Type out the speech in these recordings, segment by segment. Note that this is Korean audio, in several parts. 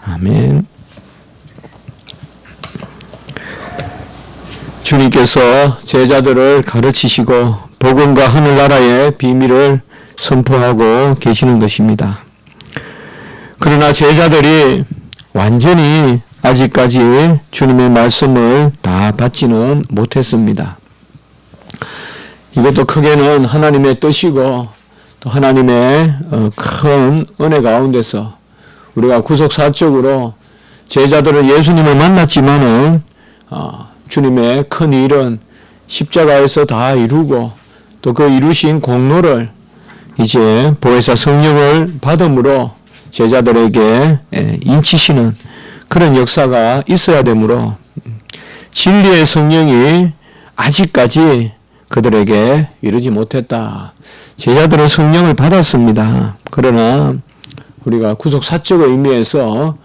아멘. 주님께서 제자들을 가르치시고 복음과 하늘나라의 비밀을 선포하고 계시는 것입니다. 그러나 제자들이 완전히 아직까지 주님의 말씀을 다 받지는 못했습니다. 이것도 크게는 하나님의 뜻이고 또 하나님의 큰 은혜 가운데서 우리가 구속사적으로 제자들은 예수님을 만났지만은 주님의 큰 일은 십자가에서 다 이루고 또 그 이루신 공로를 이제 보혜사 성령을 받음으로 제자들에게 인치시는 그런 역사가 있어야 되므로 진리의 성령이 아직까지 그들에게 이르지 못했다. 제자들은 성령을 받았습니다. 그러나 우리가 구속사적의 의미에서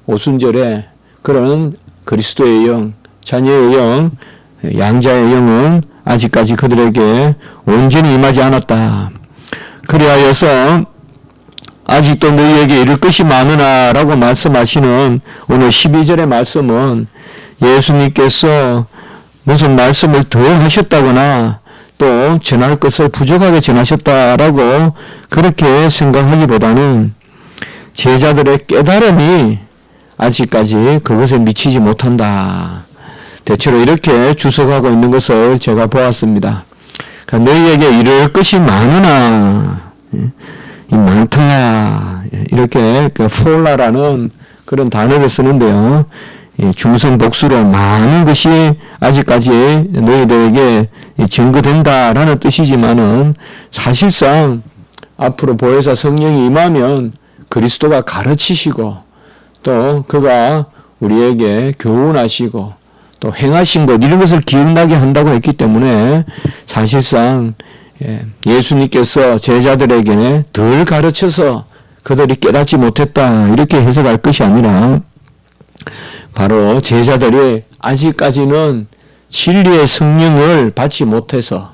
오순절에 그런 그리스도의 영, 자녀의 영, 양자의 영은 아직까지 그들에게 온전히 임하지 않았다. 그리하여서 아직도 너희에게 이를 것이 많으나 라고 말씀하시는 오늘 12절의 말씀은 예수님께서 무슨 말씀을 더 하셨다거나 또 전할 것을 부족하게 전하셨다라고 그렇게 생각하기보다는 제자들의 깨달음이 아직까지 그것에 미치지 못한다. 대체로 이렇게 주석하고 있는 것을 제가 보았습니다. 그러니까 너희에게 이를 것이 많으나 이 많다 이렇게 폴라라는 그런 단어를 쓰는데요. 중성 복수로 많은 것이 아직까지 너희들에게 증거된다라는 뜻이지만은 사실상 앞으로 보혜사 성령이 임하면 그리스도가 가르치시고 또 그가 우리에게 교훈하시고 또 행하신 것 이런 것을 기억나게 한다고 했기 때문에 사실상 예수님께서 제자들에게 덜 가르쳐서 그들이 깨닫지 못했다 이렇게 해석할 것이 아니라 바로 제자들이 아직까지는 진리의 성령을 받지 못해서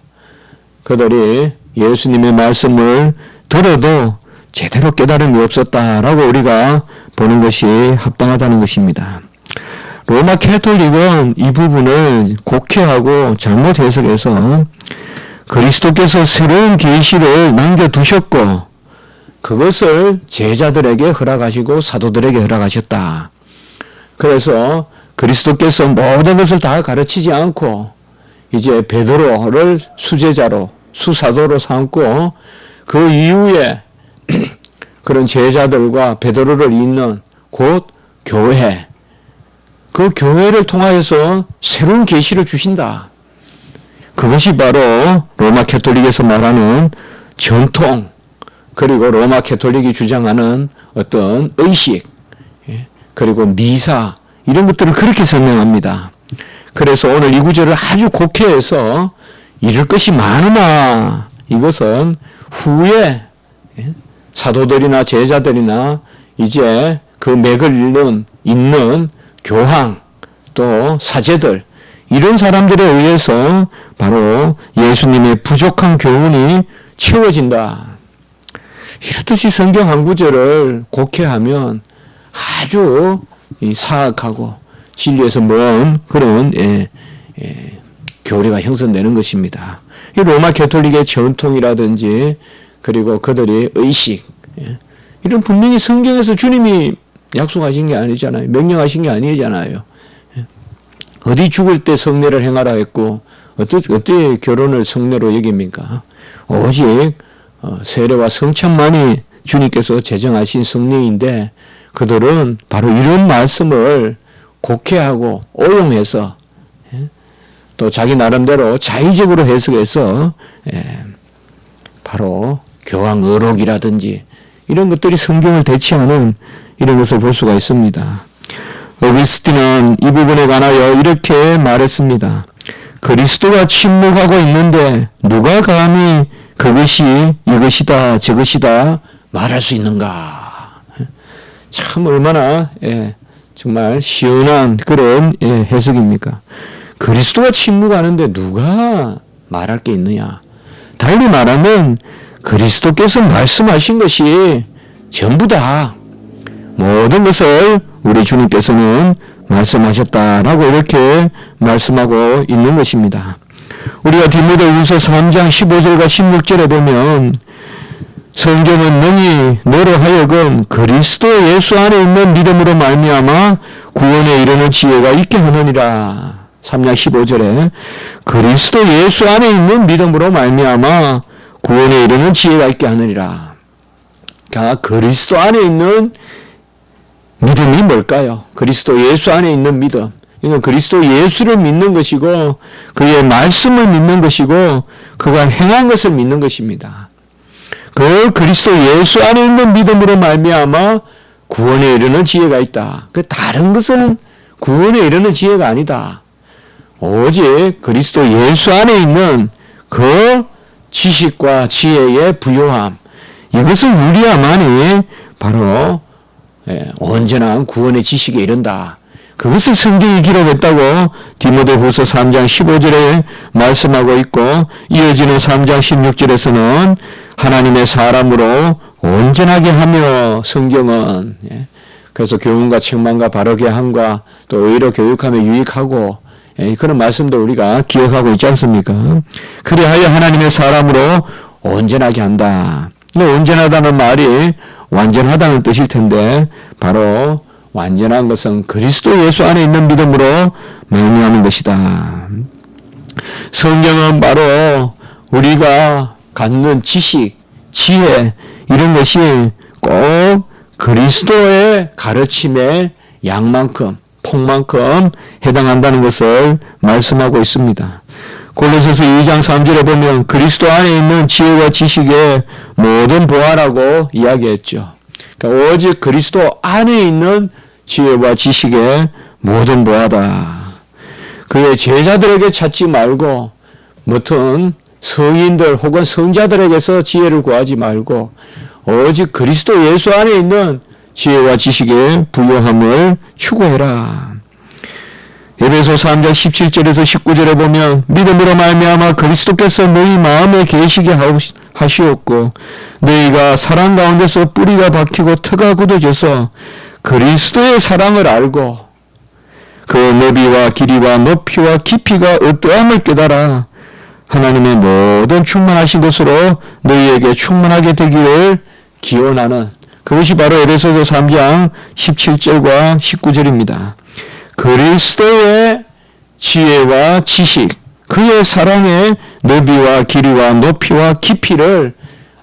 그들이 예수님의 말씀을 들어도 제대로 깨달음이 없었다라고 우리가 보는 것이 합당하다는 것입니다. 로마 캐톨릭은 이 부분을 곡해하고 잘못 해석해서 그리스도께서 새로운 계시를 남겨두셨고 그것을 제자들에게 허락하시고 사도들에게 허락하셨다. 그래서 그리스도께서 모든 것을 다 가르치지 않고 이제 베드로를 수제자로 수사도로 삼고 그 이후에 그런 제자들과 베드로를 잇는 곧 교회 그 교회를 통하여서 새로운 계시를 주신다. 그것이 바로 로마 캐톨릭에서 말하는 전통 그리고 로마 캐톨릭이 주장하는 어떤 의식 그리고 미사 이런 것들을 그렇게 설명합니다. 그래서 오늘 이 구절을 아주 곡해해서 이럴 것이 많으나 이것은 후에 사도들이나 제자들이나 이제 그 맥을 잇는 교황 또 사제들 이런 사람들에 의해서 바로 예수님의 부족한 교훈이 채워진다. 이렇듯이 성경 한 구절을 곡해하면 아주 사악하고 진리에서 먼 그런 교리가 형성되는 것입니다. 이 로마 캐톨릭의 전통이라든지 그리고 그들의 의식 이런 분명히 성경에서 주님이 약속하신 게 아니잖아요. 명령하신 게 아니잖아요. 어디 죽을 때 성례를 행하라 했고 어떻게 결혼을 성례로 여깁니까? 오직 세례와 성찬만이 주님께서 제정하신 성례인데 그들은 바로 이런 말씀을 곡해하고 오용해서 또 자기 나름대로 자의적으로 해석해서 바로 교황 의록이라든지 이런 것들이 성경을 대체하는 이런 것을 볼 수가 있습니다. 어거스틴은 이 부분에 관하여 이렇게 말했습니다. 그리스도가 침묵하고 있는데 누가 감히 그것이 이것이다 저것이다 말할 수 있는가. 참 얼마나 정말 시원한 그런 해석입니까. 그리스도가 침묵하는데 누가 말할 게 있느냐. 달리 말하면 그리스도께서 말씀하신 것이 전부 다 모든 것을 우리 주님께서는 말씀하셨다라고 이렇게 말씀하고 있는 것입니다. 우리가 디모데후서 3장 15절과 16절에 보면 성경은 너희 너로 하여금 그리스도 예수 안에 있는 믿음으로 말미암아 구원에 이르는 지혜가 있게 하느니라. 3장 15절에 그리스도 예수 안에 있는 믿음으로 말미암아 구원에 이르는 지혜가 있게 하느니라. 그러니까 그리스도 안에 있는 믿음이 뭘까요? 그리스도 예수 안에 있는 믿음. 이건 그리스도 예수를 믿는 것이고 그의 말씀을 믿는 것이고 그가 행한 것을 믿는 것입니다. 그 그리스도 예수 안에 있는 믿음으로 말미암아 구원에 이르는 지혜가 있다. 그 다른 것은 구원에 이르는 지혜가 아니다. 오직 그리스도 예수 안에 있는 그 지식과 지혜의 부요함, 이것을 누려야만이 바로 온전한 구원의 지식에 이른다. 그것을 성경이 기록했다고 디모데후서 3장 15절에 말씀하고 있고, 이어지는 3장 16절에서는 하나님의 사람으로 온전하게 하며, 성경은 그래서 교훈과 책망과 바르게 함과 또 의로 교육하며 유익하고, 그런 말씀도 우리가 기억하고 있지 않습니까? 그리하여 하나님의 사람으로 온전하게 한다. 온전하다는 말이 완전하다는 뜻일 텐데, 바로 완전한 것은 그리스도 예수 안에 있는 믿음으로 말미암은 것이다. 성경은 바로 우리가 갖는 지식, 지혜, 이런 것이 꼭 그리스도의 가르침의 양만큼, 폭만큼 해당한다는 것을 말씀하고 있습니다. 골로새서 2장 3절에 보면 그리스도 안에 있는 지혜와 지식의 모든 보화라고 이야기했죠. 그러니까 오직 그리스도 안에 있는 지혜와 지식의 모든 보화다. 그의 제자들에게 찾지 말고 무슨 성인들 혹은 성자들에게서 지혜를 구하지 말고 오직 그리스도 예수 안에 있는 지혜와 지식의 부요함을 추구해라. 에베소 3장 17절에서 19절에 보면 믿음으로 말미암아 그리스도께서 너희 마음에 계시게 하시었고 너희가 사랑 가운데서 뿌리가 박히고 터가 굳어져서 그리스도의 사랑을 알고 그 너비와 길이와 높이와 깊이가 어떠함을 깨달아 하나님의 모든 충만하신 것으로 너희에게 충만하게 되기를 기원하는, 그것이 바로 에베소서 3장 17절과 19절입니다. 그리스도의 지혜와 지식, 그의 사랑의 너비와 길이와 높이와 깊이를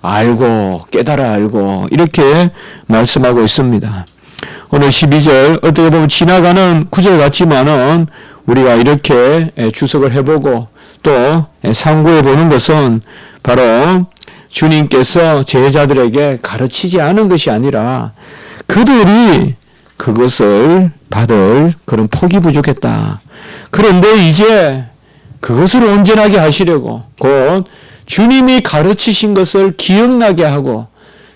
알고 깨달아 알고 이렇게 말씀하고 있습니다. 오늘 12절 어떻게 보면 지나가는 구절 같지만은 우리가 이렇게 주석을 해보고 또 상고해 보는 것은 바로 주님께서 제자들에게 가르치지 않은 것이 아니라 그들이 그것을 받을 그런 폭이 부족했다. 그런데 이제 그것을 온전하게 하시려고 곧 주님이 가르치신 것을 기억나게 하고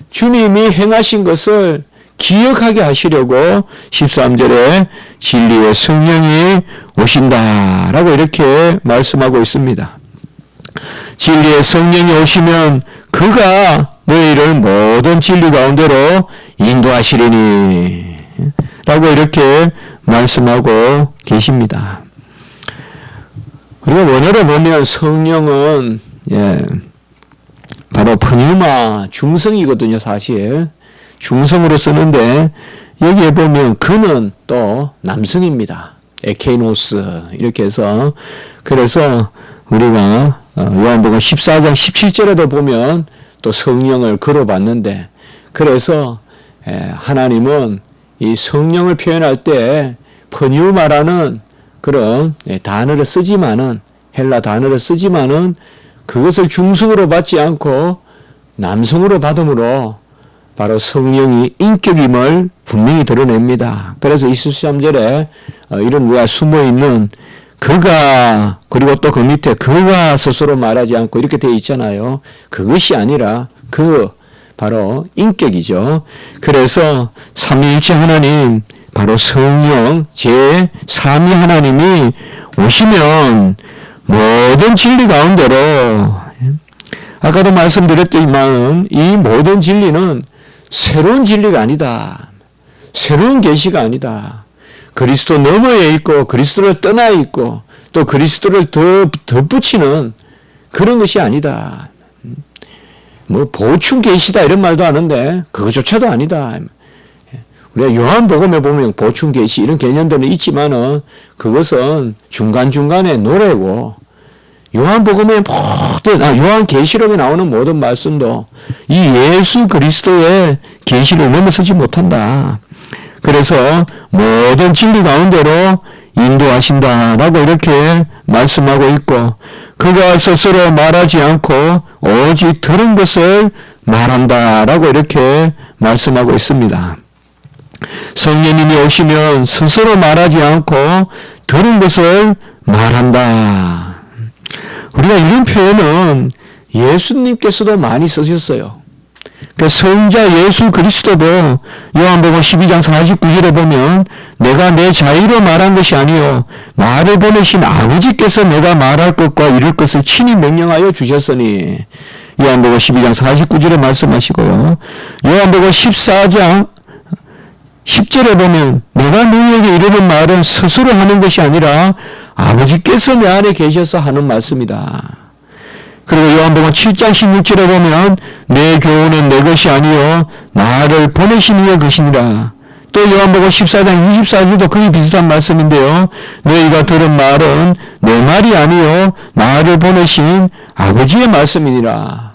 주님이 행하신 것을 기억하게 하시려고 13절에 진리의 성령이 오신다라고 이렇게 말씀하고 있습니다. 진리의 성령이 오시면 그가 너희를 모든 진리 가운데로 인도하시리니 라고 이렇게 말씀하고 계십니다. 우리가 원어로 보면 성령은 바로 푸뉴마, 중성이거든요. 사실 중성으로 쓰는데 여기에 보면 그는 또 남성입니다. 에케노스 이렇게 해서, 그래서 우리가 요한복음 14장 17절에도 보면 또 성령을 걸어봤는데, 그래서 하나님은 이 성령을 표현할 때 푸뉴마라는 그런 단어를 쓰지만은, 헬라 단어를 쓰지만은 그것을 중성으로 받지 않고 남성으로 받음으로 바로 성령이 인격임을 분명히 드러냅니다. 그래서 23절에 이런 우리가 숨어있는 그가, 그리고 또 그 밑에 그가 스스로 말하지 않고 이렇게 되어 있잖아요. 그것이 아니라 그 바로 인격이죠. 그래서 삼위일체 하나님, 바로 성령 제3위 하나님이 오시면 모든 진리 가운데로, 아까도 말씀드렸지만 이 모든 진리는 새로운 진리가 아니다. 새로운 계시가 아니다. 그리스도 너머에 있고 그리스도를 떠나 있고 또 그리스도를 더 덧붙이는 그런 것이 아니다. 뭐 보충 계시다 이런 말도 하는데 그것조차도 아니다. 우리가 요한복음에 보면 보충 계시 이런 개념들은 있지만은 그것은 중간중간에 노래고 요한복음에 모든 요한계시록에 나오는 모든 말씀도 이 예수 그리스도의 계시를 넘어서지 못한다. 그래서 모든 진리 가운데로 인도하신다라고 이렇게 말씀하고 있고 그가 스스로 말하지 않고 오직 들은 것을 말한다라고 이렇게 말씀하고 있습니다. 성령님이 오시면 스스로 말하지 않고 들은 것을 말한다. 우리가 이런 표현은 예수님께서도 많이 쓰셨어요. 그러니까 성자 예수 그리스도도 요한복음 12장 49절에 보면 내가 내 자의로 말한 것이 아니요 나를 보내신 아버지께서 내가 말할 것과 이룰 것을 친히 명령하여 주셨으니 요한복음 12장 49절에 말씀하시고요. 요한복음 14장 10절에 보면 내가 너희에게 이르는 말은 스스로 하는 것이 아니라 아버지께서 내 안에 계셔서 하는 말씀이다. 그리고 요한복음 7장 16절에 보면 내 교훈은 내 것이 아니요 나를 보내신 이의 것이니라. 또 요한복음 14장 24절도 거의 비슷한 말씀인데요. 너희가 들은 말은 내 말이 아니요 나를 보내신 아버지의 말씀이니라.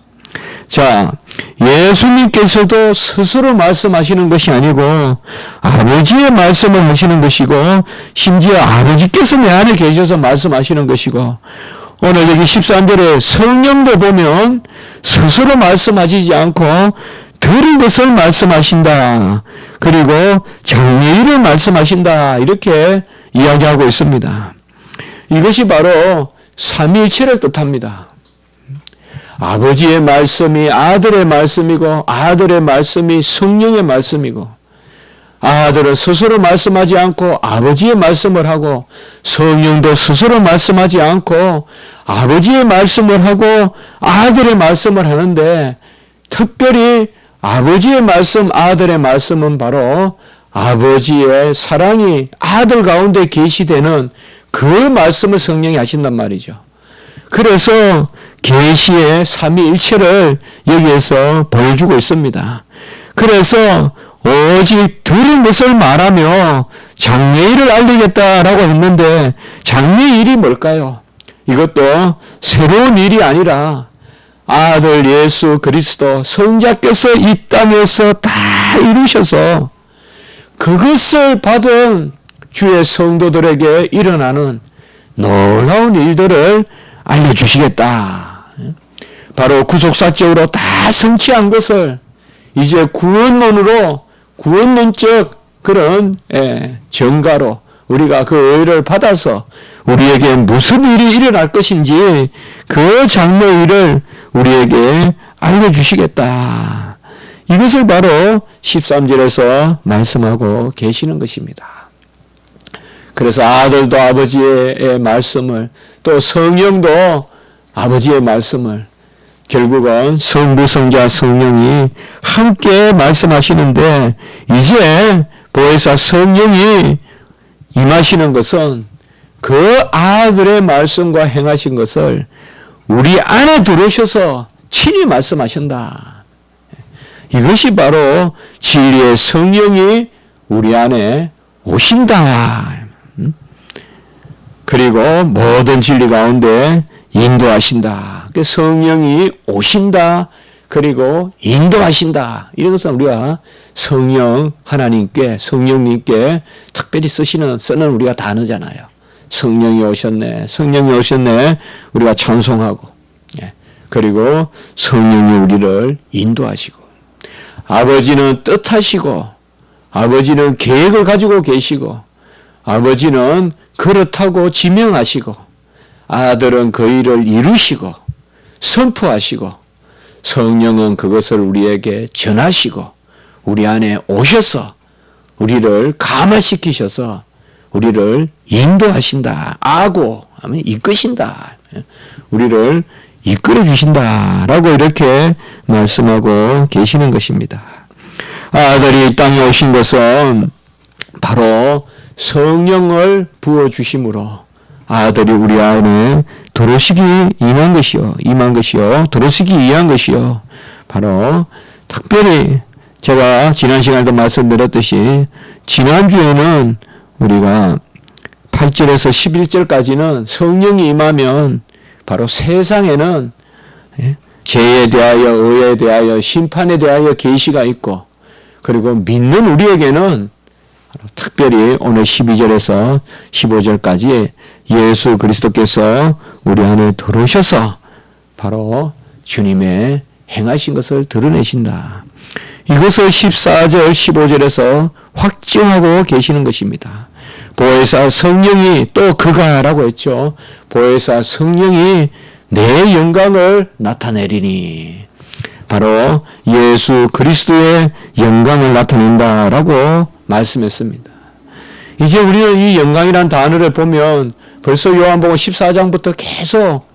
자, 예수님께서도 스스로 말씀하시는 것이 아니고 아버지의 말씀을 하시는 것이고 심지어 아버지께서 내 안에 계셔서 말씀하시는 것이고 오늘 여기 13절에 성령도 보면 스스로 말씀하시지 않고 들은 것을 말씀하신다. 그리고 장래일을 말씀하신다. 이렇게 이야기하고 있습니다. 이것이 바로 삼위일체를 뜻합니다. 아버지의 말씀이 아들의 말씀이고 아들의 말씀이 성령의 말씀이고 아들은 스스로 말씀하지 않고 아버지의 말씀을 하고 성령도 스스로 말씀하지 않고 아버지의 말씀을 하고 아들의 말씀을 하는데 특별히 아버지의 말씀, 아들의 말씀은 바로 아버지의 사랑이 아들 가운데 계시되는 그 말씀을 성령이 하신단 말이죠. 그래서 계시의 삼위일체를 여기에서 보여주고 있습니다. 그래서 오직 들은 것을 말하며 장래일을 알리겠다라고 했는데 장래일이 뭘까요? 이것도 새로운 일이 아니라 아들 예수 그리스도 성자께서 이 땅에서 다 이루셔서 그것을 받은 주의 성도들에게 일어나는 놀라운 일들을 알려주시겠다. 바로 구속사적으로 다 성취한 것을 이제 구원론적 그런 정가로 우리가 그 의를 받아서 우리에게 무슨 일이 일어날 것인지 그 장래일을 우리에게 알려주시겠다. 이것을 바로 13절에서 말씀하고 계시는 것입니다. 그래서 아들도 아버지의 말씀을 또 성령도 아버지의 말씀을 결국은 성부, 성자, 성령이 함께 말씀하시는데 이제 보혜사 성령이 임하시는 것은 그 아들의 말씀과 행하신 것을 우리 안에 들어오셔서 친히 말씀하신다. 이것이 바로 진리의 성령이 우리 안에 오신다. 그리고 모든 진리 가운데 인도하신다. 성령이 오신다. 그리고 인도하신다. 이런 것은 우리가 성령 하나님께 성령님께 특별히 쓰는 우리가 단어잖아요. 성령이 오셨네. 성령이 오셨네. 우리가 찬송하고 그리고 성령이 우리를 인도하시고 아버지는 뜻하시고 아버지는 계획을 가지고 계시고 아버지는 그렇다고 지명하시고 아들은 그 일을 이루시고 선포하시고 성령은 그것을 우리에게 전하시고 우리 안에 오셔서 우리를 감화시키셔서 우리를 인도하신다. 아고 하면 이끄신다. 우리를 이끌어 주신다라고 이렇게 말씀하고 계시는 것입니다. 아들이 이 땅에 오신 것은 바로 성령을 부어주심으로 아들이 우리 안에 들어오시기 임한 것이요. 들어오시기 위한 것이요. 바로 특별히 제가 지난 시간에도 말씀드렸듯이 지난주에는 우리가 8절에서 11절까지는 성령이 임하면 바로 세상에는 죄에 대하여, 의에 대하여, 심판에 대하여 계시가 있고, 그리고 믿는 우리에게는 특별히 오늘 12절에서 15절까지 예수 그리스도께서 우리 안에 들어오셔서 바로 주님의 행하신 것을 드러내신다. 이것을 14절, 15절에서 확증하고 계시는 것입니다. 보혜사 성령이 또 그가라고 했죠. 보혜사 성령이 내 영광을 나타내리니 바로 예수 그리스도의 영광을 나타낸다라고 말씀했습니다. 이제 우리는 이 영광이라는 단어를 보면 벌써 요한복음 14장부터 계속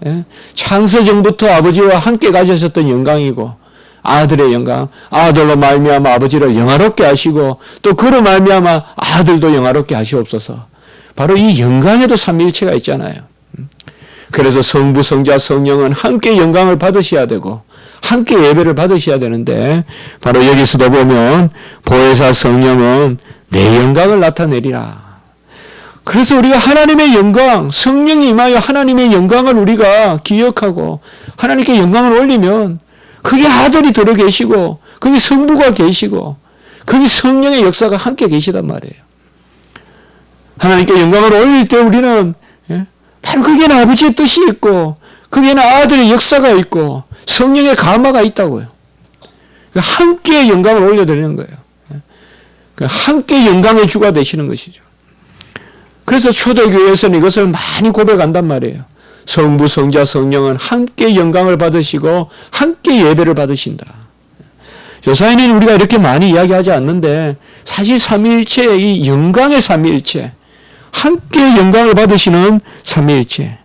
창세전부터 아버지와 함께 가지셨던 영광이고 아들의 영광, 아들로 말미암아 아버지를 영화롭게 하시고 또 그로 말미암아 아들도 영화롭게 하시옵소서. 바로 이 영광에도 삼위일체가 있잖아요. 그래서 성부, 성자, 성령은 함께 영광을 받으셔야 되고 함께 예배를 받으셔야 되는데 바로 여기서도 보면 보혜사 성령은 내 영광을 나타내리라. 그래서 우리가 하나님의 영광, 성령이 임하여 하나님의 영광을 우리가 기억하고 하나님께 영광을 올리면 거기 아들이 들어 계시고 거기 성부가 계시고 거기 성령의 역사가 함께 계시단 말이에요. 하나님께 영광을 올릴 때 우리는 바로 거기에는 아버지의 뜻이 있고 거기에는 아들의 역사가 있고 성령의 감화가 있다고요. 함께 영광을 올려드리는 거예요. 함께 영광의 주가 되시는 것이죠. 그래서 초대교회에서는 이것을 많이 고백한단 말이에요. 성부, 성자, 성령은 함께 영광을 받으시고 함께 예배를 받으신다. 요사이는 우리가 이렇게 많이 이야기하지 않는데 사실 삼위일체의 이 영광의 삼위일체, 함께 영광을 받으시는 삼위일체.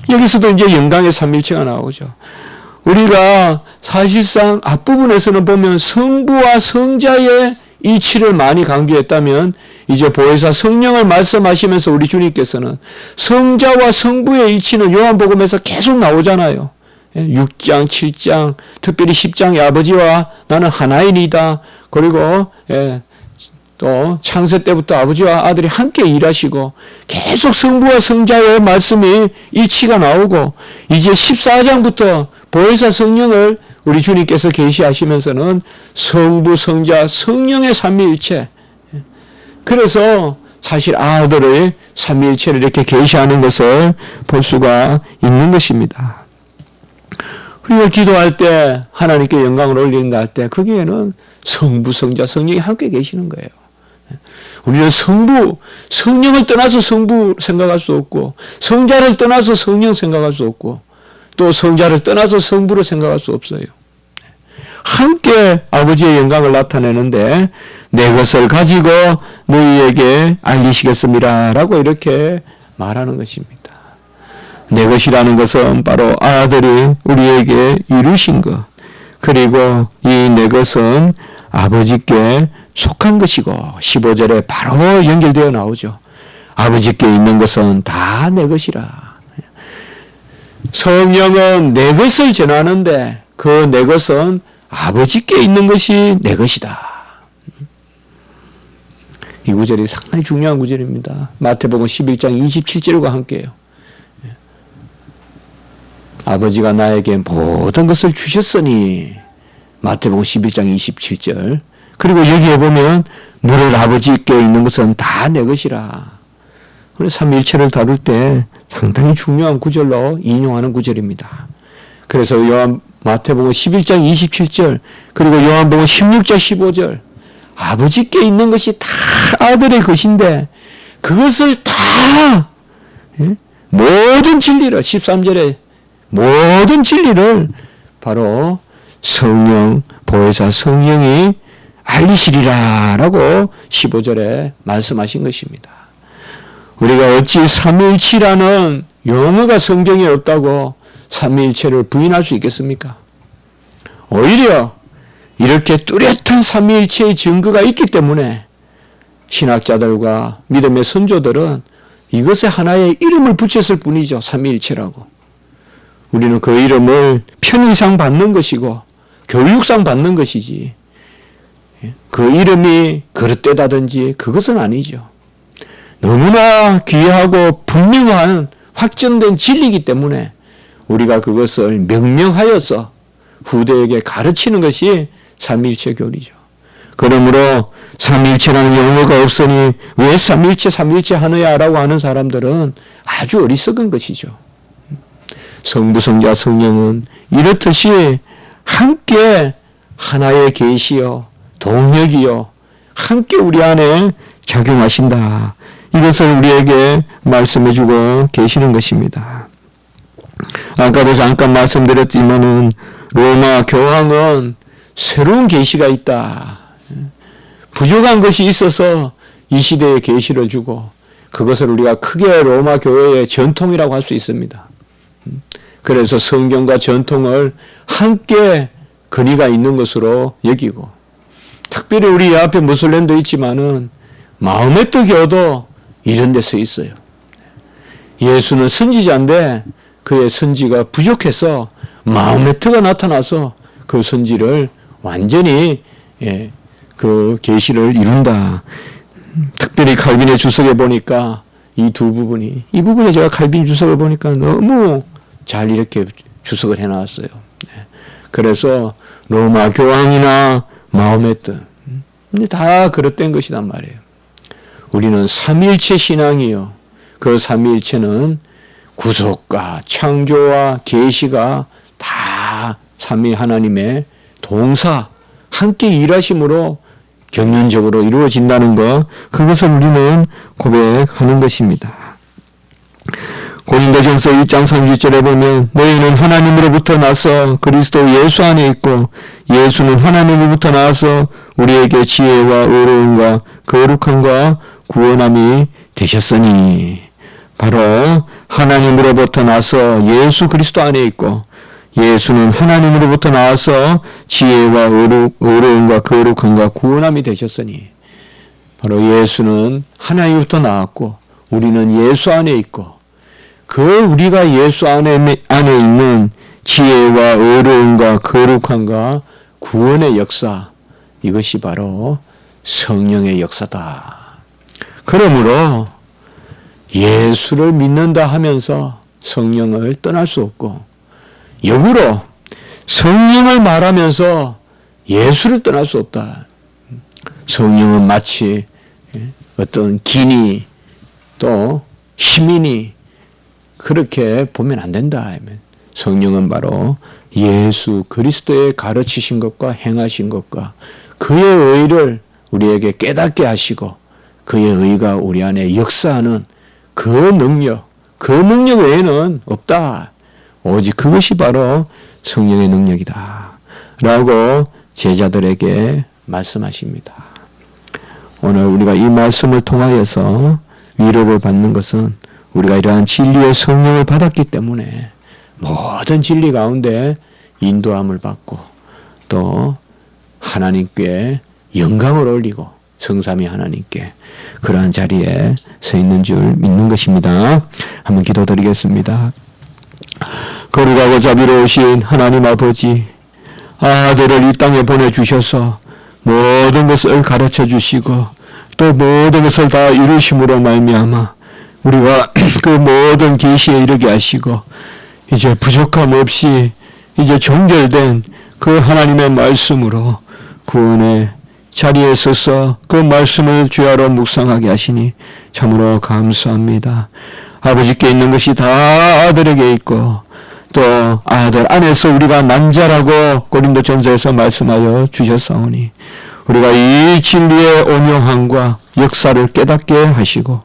여기서도 이제 영광의 삼위일체가 나오죠. 우리가 사실상 앞부분에서는 보면 성부와 성자의 일치를 많이 강조했다면 이제 보혜사 성령을 말씀하시면서 우리 주님께서는 성자와 성부의 일치는 요한복음에서 계속 나오잖아요. 6장, 7장, 특별히 10장의 아버지와 나는 하나이니다. 그리고 또 창세 때부터 아버지와 아들이 함께 일하시고 계속 성부와 성자의 말씀이 일치가 나오고 이제 14장부터 보혜사 성령을 우리 주님께서 계시하시면서는 성부, 성자, 성령의 삼위일체. 그래서 사실 아들의 삼위일체를 이렇게 계시하는 것을 볼 수가 있는 것입니다. 우리가 기도할 때 하나님께 영광을 올린다 할 때 거기에는 성부, 성자, 성령이 함께 계시는 거예요. 우리는 성령을 떠나서 성부 생각할 수 없고 성자를 떠나서 성령 생각할 수 없고 또 성자를 떠나서 성부를 생각할 수 없어요. 함께 아버지의 영광을 나타내는데 내 것을 가지고 너희에게 알리시겠습니다 라고 이렇게 말하는 것입니다. 내 것이라는 것은 바로 아들이 우리에게 이루신 것, 그리고 이 내 것은 아버지께 속한 것이고 15절에 바로 연결되어 나오죠. 아버지께 있는 것은 다 내 것이라. 성령은 내 것을 전하는데 그 내 것은 아버지께 있는 것이 내 것이다. 이 구절이 상당히 중요한 구절입니다. 마태복음 11장 27절과 함께해요. 아버지가 나에게 모든 것을 주셨으니 마태복음 11장 27절. 그리고 여기에 보면 무릇 아버지께 있는 것은 다 내 것이라. 그래서 삼위일체를 다룰 때 상당히 중요한 구절로 인용하는 구절입니다. 그래서 마태복음 11장 27절 그리고 요한복음 16장 15절 아버지께 있는 것이 다 아들의 것인데 그것을 다 모든 진리를 13절에 모든 진리를 바로 성령, 보혜사 성령이 알리시리라 라고 15절에 말씀하신 것입니다. 우리가 어찌 삼위일체라는 용어가 성경에 없다고 삼위일체를 부인할 수 있겠습니까? 오히려 이렇게 뚜렷한 삼위일체의 증거가 있기 때문에 신학자들과 믿음의 선조들은 이것에 하나의 이름을 붙였을 뿐이죠. 삼위일체라고. 우리는 그 이름을 편의상 받는 것이고 교육상 받는 것이지 그 이름이 그릇되다든지 그것은 아니죠. 너무나 귀하고 분명한 확정된 진리이기 때문에 우리가 그것을 명명하여서 후대에게 가르치는 것이 삼위일체 교리죠. 그러므로 삼위일체라는 용어가 없으니 왜 삼위일체 하느냐라고 하는 사람들은 아주 어리석은 것이죠. 성부, 성자, 성령은 이렇듯이 함께 하나의 계시요 동력이요 함께 우리 안에 작용하신다. 이것을 우리에게 말씀해 주고 계시는 것입니다. 아까도 잠깐 말씀드렸지만은 로마 교황은 새로운 계시가 있다. 부족한 것이 있어서 이 시대에 계시를 주고 그것을 우리가 크게 로마 교회의 전통이라고 할 수 있습니다. 그래서 성경과 전통을 함께 근위가 있는 것으로 여기고 특별히 우리 앞에 무슬림도 있지만은 마음의 뜻교도 이런 데 서 있어요. 예수는 선지자인데 그의 선지가 부족해서 마음의 뜻가 나타나서 그 선지를 완전히 그 계시를 이룬다. 특별히 칼빈의 주석에 보니까 이 부분에 제가 칼빈 주석을 보니까 너무 잘 이렇게 주석을 해놨어요. 그래서 로마 교황이나 마음의 뜻 다 그릇된 것이란 말이에요. 우리는 삼위일체 신앙이요. 그 삼위일체는 구속과 창조와 계시가 다 삼위 하나님의 동사 함께 일하심으로 경륜적으로 이루어진다는 것, 그것을 우리는 고백하는 것입니다. 고린도전서 1장 30절에 보면 너희는 하나님으로부터 나서 그리스도 예수 안에 있고 예수는 하나님으로부터 나와서 우리에게 지혜와 의로움과 거룩함과 구원함이 되셨으니, 바로 하나님으로부터 나서 예수 그리스도 안에 있고 예수는 하나님으로부터 나와서 지혜와 의로움과 거룩함과 구원함이 되셨으니, 바로 예수는 하나님으로부터 나왔고 우리는 예수 안에 있고 그 우리가 예수 안에 있는 지혜와 의로움과 거룩함과 구원의 역사, 이것이 바로 성령의 역사다. 그러므로 예수를 믿는다 하면서 성령을 떠날 수 없고, 역으로 성령을 말하면서 예수를 떠날 수 없다. 성령은 마치 어떤 기니 또 시민이 그렇게 보면 안 된다. 성령은 바로 예수 그리스도의 가르치신 것과 행하신 것과 그의 의를 우리에게 깨닫게 하시고 그의 의가 우리 안에 역사하는 그 능력 외에는 없다. 오직 그것이 바로 성령의 능력이다. 라고 제자들에게 말씀하십니다. 오늘 우리가 이 말씀을 통하여서 위로를 받는 것은 우리가 이러한 진리의 성령을 받았기 때문에 모든 진리 가운데 인도함을 받고 또 하나님께 영광을 올리고 성삼위 하나님께 그러한 자리에 서 있는 줄 믿는 것입니다. 한번 기도드리겠습니다. 거룩하고 자비로우신 하나님 아버지, 아들을 이 땅에 보내주셔서 모든 것을 가르쳐 주시고 또 모든 것을 다 이루심으로 말미암아 우리가 그 모든 계시에 이르게 하시고 이제 부족함 없이 이제 종결된 그 하나님의 말씀으로 구원의 자리에 서서 그 말씀을 주야로 묵상하게 하시니 참으로 감사합니다. 아버지께 있는 것이 다 아들에게 있고 또 아들 안에서 우리가 난자라고 고린도전서에서 말씀하여 주셨사오니 우리가 이 진리의 온영함과 역사를 깨닫게 하시고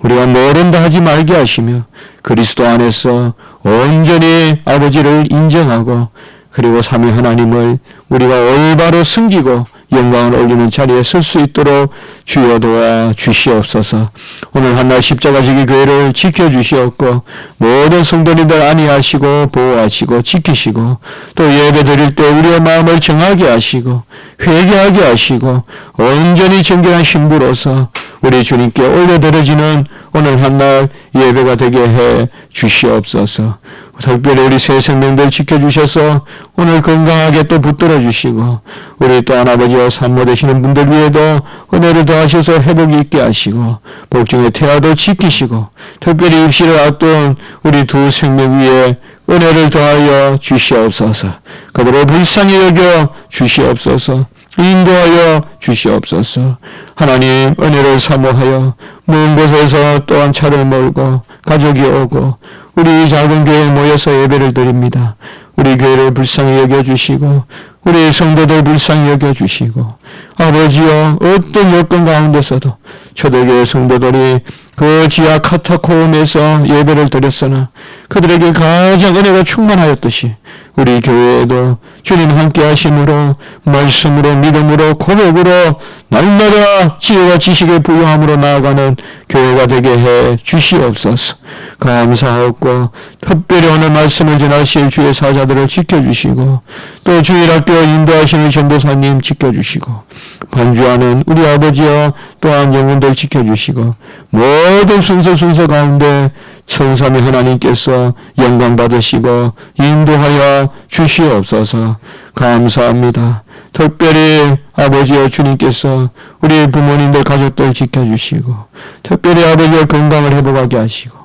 우리가 모른다 하지 말게 하시며 그리스도 안에서 온전히 아버지를 인정하고 그리고 삼위 하나님을 우리가 올바로 섬기고 영광을 올리는 자리에 설 수 있도록 주여 도와 주시옵소서. 오늘 한날 십자가지기 교회를 지켜주시옵고 모든 성도님들 안위하시고 보호하시고 지키시고 또 예배 드릴 때 우리의 마음을 정하게 하시고 회개하게 하시고 온전히 정결한 신부로서 우리 주님께 올려드려지는 오늘 한날 예배가 되게 해 주시옵소서. 특별히 우리 새 생명들 지켜주셔서 오늘 건강하게 또 붙들어 주시고 우리 또한 아버지와 산모 되시는 분들 위에도 은혜를 더하셔서 회복이 있게 하시고 복중의 태아도 지키시고 특별히 입시를 앞둔 우리 두 생명 위에 은혜를 더하여 주시옵소서. 그들을 불쌍히 여겨 주시옵소서. 인도하여 주시옵소서. 하나님 은혜를 사모하여 먼 곳에서 또한 차를 몰고 가족이 오고 우리 작은 교회에 모여서 예배를 드립니다. 우리 교회를 불쌍히 여겨주시고 우리 성도들 불쌍히 여겨주시고 아버지여 어떤 여건 가운데서도 초대교회 성도들이 그 지하 카타콤에서 예배를 드렸으나 그들에게 가장 은혜가 충만하였듯이 우리 교회에도 주님 함께 하심으로 말씀으로 믿음으로 고백으로 날마다 지혜와 지식의 부요함으로 나아가는 교회가 되게 해 주시옵소서. 감사하고 특별히 오늘 말씀을 전하실 주의 사자들을 지켜주시고 또 주일학교 인도하시는 전도사님 지켜주시고 반주하는 우리 아버지와 또한 영혼들 지켜주시고 모든 순서 가운데 성삼위 하나님께서 영광 받으시고 인도하여 주시옵소서. 감사합니다. 특별히 아버지와 주님께서 우리 부모님들 가족들 지켜주시고 특별히 아버지의 건강을 회복하게 하시고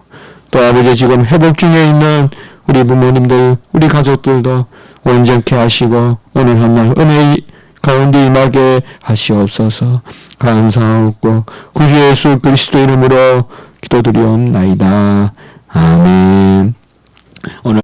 또 아버지 지금 회복 중에 있는 우리 부모님들 우리 가족들도 온전케 하시고 오늘 한날 은혜 가운데 임하게 하시옵소서. 감사하고 구주 예수 그리스도 이름으로 기도드리옵나이다. 아멘. 오늘